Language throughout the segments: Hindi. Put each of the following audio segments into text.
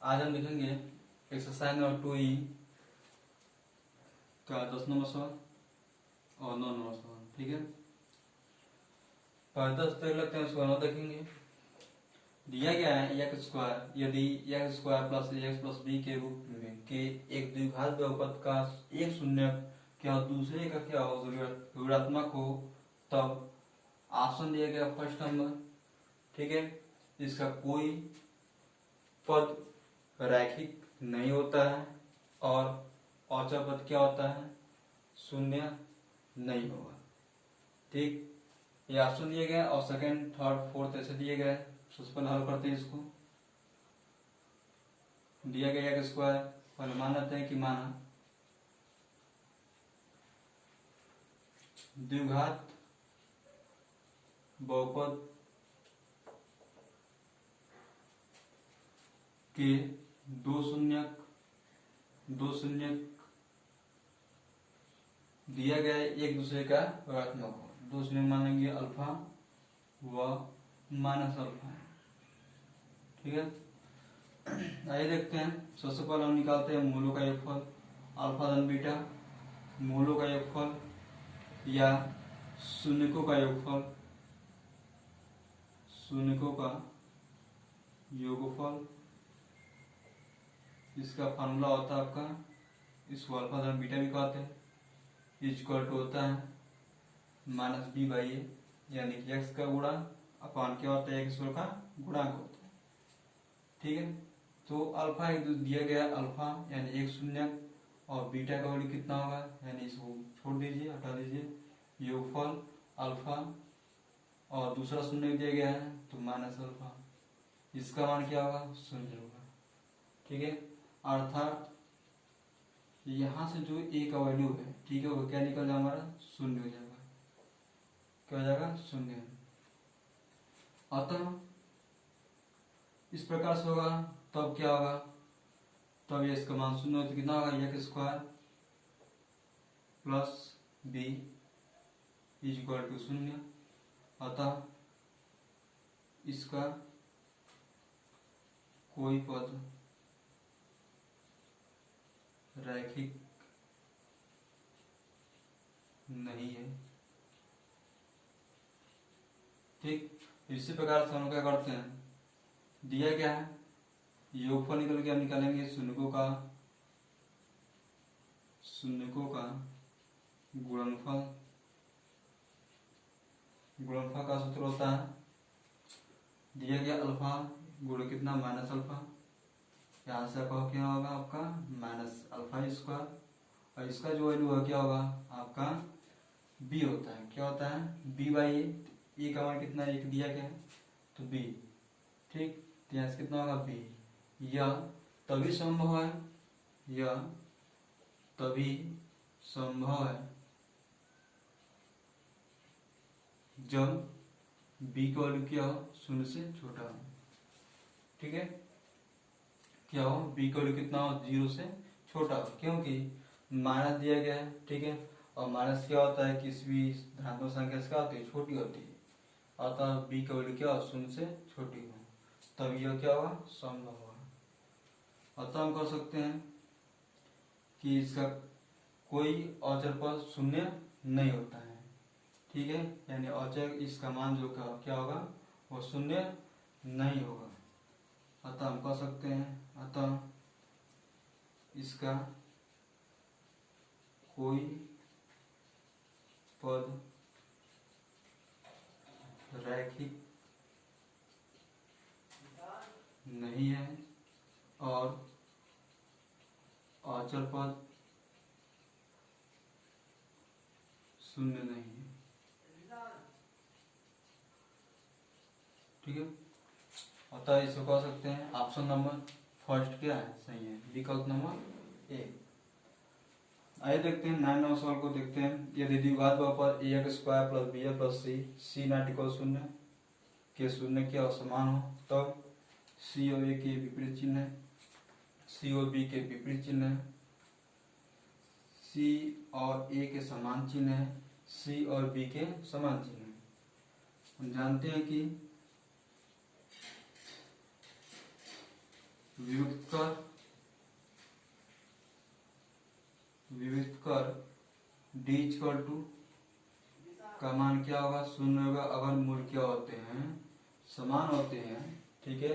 आज हम देखेंगे एक्सरसाइज नंबर 2E का 10 नंबर सवाल और 9 नंबर सवाल। ठीक है, पहले 10 देख लेते हैं, उसको 9 देखेंगे। दिया गया है एक्स स्क्वायर, यदि x square plus x plus b के रूप में के एक द्विघात बहुपद का एक शून्यक क्या दूसरे का क्या हो ऋणात्मक हो, तब ऑप्शन दिया गया फर्स्ट नंबर। ठीक है, इसका कोई पद रैखिक नहीं होता है और औचक पद क्या होता है, शून्य नहीं होगा। ठीक, ये ऑप्शन दिए गए और सेकंड थर्ड फोर्थ ऐसे दिए गए। सबसे पहले हल करते हैं इसको। दिया गया एक्स स्क्वायर, पहले मान लेते हैं कि माना द्विघात बहुपद के दो शून्यक दिया गया है, एक दूसरे का ऋणात्मक हो। दो शून्यक मानेंगे अल्फा व माइनस अल्फा। ठीक है, आइए देखते हैं। सबसे पहले हम निकालते हैं मूलों का योगफल, अल्फा धन बीटा, मूलों का योगफल या शून्यकों का योगफल, शून्यकों का योगफल। इसका फार्मूला होता है आपका, इसको अल्फा धन बीटा भी कहते हैं, इक्वल टू होता है माइनस बी बाई ए, यानी कि एक्स का गुणा अपॉन क्या होता है, एक्स का गुणांक होता है। ठीक है, तो अल्फा एक दिया गया अल्फा यानी एक शून्यक और बीटा का वैल्यू कितना होगा, यानी इसको छोड़ दीजिए, हटा दीजिए। योगफल अल्फा और दूसरा शून्य दिया गया है तो माइनस अल्फा, इसका मान क्या होगा, शून्य होगा। ठीक है, अर्थात यहाँ से जो ए का वैल्यू है, ठीक है, वो क्या निकल जाएगा, हमारा शून्य हो जाएगा। क्या हो जाएगा, शून्य। अतः इस प्रकार से होगा, तब क्या होगा, तब ये इसका मान शून्य हो तो कितना होगा, x square plus b is equal to शून्य। अतः इसका कोई पद रैखिक नहीं है। ठीक, इसी प्रकार से हम क्या करते हैं, दिया गया है योगफल निकल के हम निकालेंगे शून्यकों का गुणनफल। गुणनफल का सूत्र होता है, दिया गया अल्फा गुण कितना, माइनस अल्फा, यहाँ से आपका क्या होगा, आपका माइनस अल्फा स्क्वायर, और इसका जो वैल्यू है क्या होगा, आपका बी होता है। क्या होता है, बी बाई ए का मान कितना, एक दिया गया है तो बी। ठीक, तो यहाँ से कितना होगा, बी। यह तभी संभव है, यह तभी संभव है जब बी का वैल्यू क्या हो, शून्य से छोटा हो। ठीक है, क्या हो, बी का वैल्यू कितना हो, 0 से छोटा हो, क्योंकि माइनस दिया गया है। ठीक है, और माइनस क्या होता है, किसी भी धनात्मक संख्या से क्या होती है, छोटी होती है। अतः बी का वैल्यू क्या हो, शून्य से छोटी हो, तब यह क्या होगा, संभव होगा। अतः हम कह सकते हैं कि इसका कोई औचक पद शून्य नहीं होता है। ठीक है, यानी औचक इसका मान जो क्या होगा, वो शून्य नहीं होगा। अतः हम कह सकते हैं, अतः इसका कोई पद रैखिक नहीं है और अचर पद शून्य नहीं है। ठीक है, अतः इसको कह सकते हैं ऑप्शन नंबर फर्स्ट क्या है, सही है, विकल्प नंबर ए। आइए देखते हैं 9 नंबर सवाल को देखते हैं। यदि द्विघात बहुपद a x square plus b plus c not equal शून्य के शून्य के असमान हो, तब सी और ए के विपरीत चिन्ह है, सी और बी के विपरीत चिन्ह है, सी और ए के समान चिन्ह है, सी और बी के समान चिन्ह है। हम जानते हैं कि विभक्त कर डी इक्वल टू का मान क्या होगा, शून्य होगा। अगर मूल क्या होते हैं, समान होते हैं, ठीक है,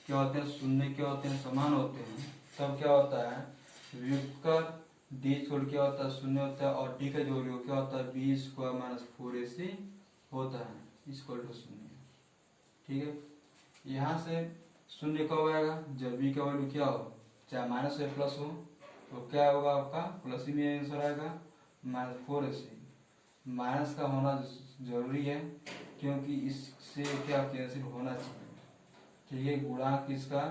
क्या होते हैं, शून्य क्या होते हैं, समान होते हैं, तब क्या होता है, विभक्त कर डी छोड़ क्या होता है, शून्य होता है, और डी का जो वैल्यू क्या होता है, बी स्क्वायर माइनस 4ac होता है, इक्वल टू शून्य। ठीक है, यहाँ से शून्य कब आएगा, जब बी का वैल्यू क्या हो, चाहे माइनस या प्लस हो, तो क्या होगा आपका प्लस ही में आंसर आएगा, -4ac। माइनस का होना जरूरी है क्योंकि इससे क्या कैंसिल होना चाहिए। ठीक है, गुणांक इसका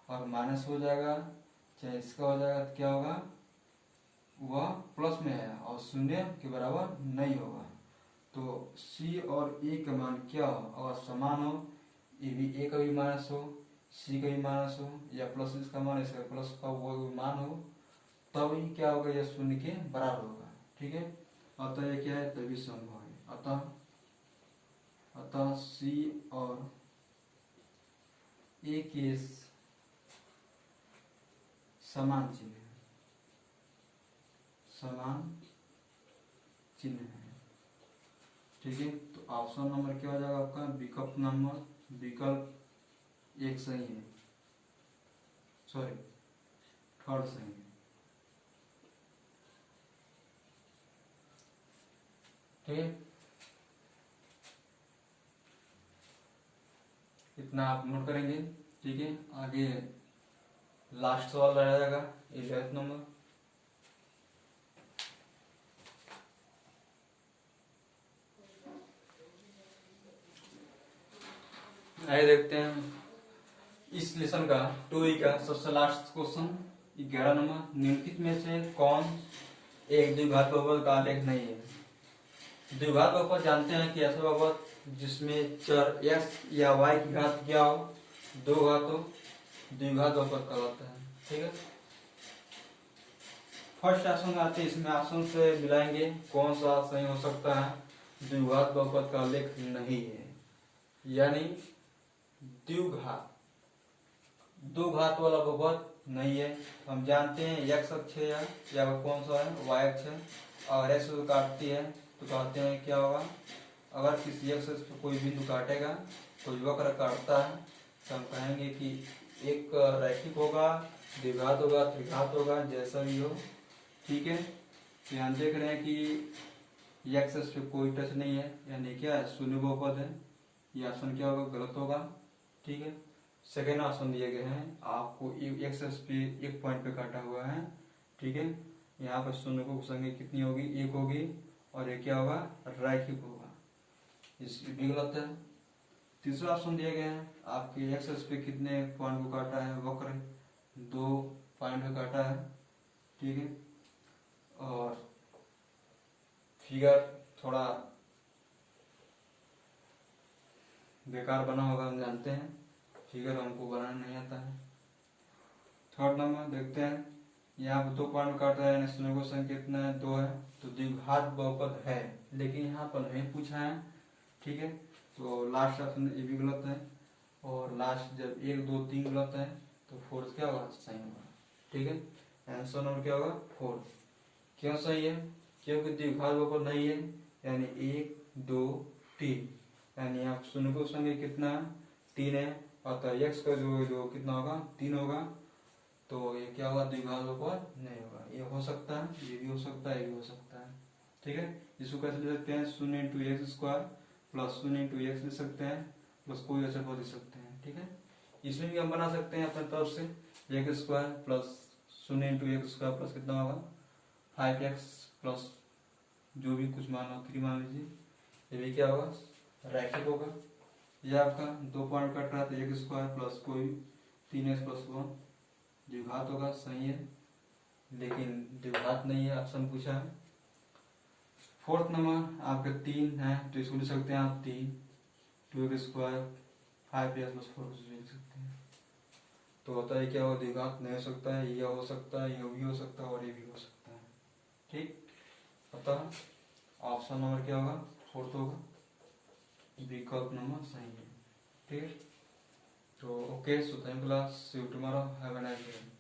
और माइनस हो जाएगा, चाहे इसका हो जाएगा तो क्या होगा, वह प्लस में है और शून्य के बराबर नहीं होगा। तो सी और ए का मान क्या हो, अगर समान हो, ए भी ए का भी माइनस हो, सी का भी माइनस हो, या प्लस इसका मान इसका प्लस का वो भी मान हो, तब ही क्या होगा, यह शून्य के बराबर होगा। ठीक है, अतः यह क्या है, तभी संभव है। अतः सी और ए के समान चिन्ह है, समान चिन्ह है। ठीक है, तो ऑप्शन नंबर क्या हो जाएगा आपका, विकल्प एक सही है, सॉरी थर्ड सही है। ठीक है, इतना आप नोट करेंगे। ठीक है, आगे लास्ट सवाल रह जाएगा 11th नंबर। आइए देखते हैं इस लेसन का 2E का सबसे लास्ट क्वेश्चन 11 नंबर। निम्नलिखित में से कौन एक द्विघात बहुपद का आलेख नहीं है। द्विघात बहुपद जानते हैं कि ऐसा बहुपद जिसमें चर x या y की घात क्या हो, दो घात हो, द्विघात बहुपद कहलाता है। ठीक है, फर्स्ट ऑप्शन आते हैं, इसमें ऑप्शन से मिलाएंगे कौन सा सही हो सकता है। द्विघात बहुपद का आलेख नहीं है, यानी द्विघात दो घात वाला बहुपद नहीं है। हम जानते हैं x अक्ष है या कौन सा है, y अक्ष है। अगर x को काटती है तो कहते हैं क्या होगा, अगर किसी x अक्ष पर कोई बिंदु काटेगा तो वक्र काटता है तो हम कहेंगे कि एक रैखिक होगा, द्विघात होगा, त्रिघात होगा, जैसा भी हो। ठीक है, यहाँ देख रहे हैं कि x अक्ष पे कोई टच नहीं है, यानी क्या है, शून्य बहुपद है। ये ऑप्शन क्या होगा, गलत होगा। ठीक है, सेकेंड ऑप्शन दिए गए हैं आपको, एक्स पे एक पॉइंट पे काटा हुआ है। ठीक है, यहाँ पर शून्य को संख्या कितनी होगी, एक होगी, और ये क्या होगा, रैखिक होगा, इस भी गलत है। तीसरा ऑप्शन दिए गए हैं आपके, एक्स पे कितने पॉइंट को काटा है, वक्र दो पॉइंट पे काटा है। ठीक है, और फिगर थोड़ा बेकार बना होगा, हम जानते हैं, फिगर हमको बनाना नहीं आता है। थर्ड नंबर देखते हैं, यहाँ पर दो पॉइंट काट रहा है, शून्य को संख्या कितना है, दो है, तो द्विघात बहुपद है, लेकिन यहाँ पर नहीं पूछा है। ठीक है, तो लास्ट ऑप्शन ये भी गलत है, और लास्ट जब 1 2 3 गलत है तो फोर्थ क्या होगा, सही होगा। ठीक है, आंसर नंबर क्या होगा, 4। क्यों सही है, क्योंकि द्विघात बहुपद नहीं है, यानी 1 2 3, यानी यहाँ शून्य को संख्या कितना है, 3 है, अतः x का जो कितना होगा, 3 होगा, तो ये क्या होगा, द्विघात बहुपद नहीं होगा। ये हो सकता है, ये भी हो सकता है, ये भी हो सकता है। ठीक है, इसको कैसे ले सकते हैं, 0 into x square plus 0 into x ले सकते हैं, प्लस कोई अच्छा पद ले सकते हैं। ठीक है, इसमें भी हम बना सकते हैं अपने तरफ से, x square plus 0 into x square plus कितना होगा, 5x प्लस जो भी कुछ मान हो 3 मान लीजिए, ये भी क्या होगा, रैखिक होगा। यह आपका दो पॉइंट कट रहा था, एक स्क्वायर प्लस कोई 3x प्लस 1 द्विघात होगा, सही है, लेकिन द्विघात नहीं है, ऑप्शन पूछा है। फोर्थ नंबर आपका 3 है, तो इसको लिख सकते हैं आप 3 2x स्क्वायर 5x प्लस 4 लिख सकते हैं। तो होता है क्या हो, द्विघात नहीं हो सकता है, यह हो सकता है, यह भी हो सकता है, और ये भी हो सकता है। ठीक, अतः ऑप्शन नंबर क्या होगा, फोर्थ होगा, विकल्प नंबर सही है। ठीक है, तो okay, so thank you class, see you tomorrow, have a nice day.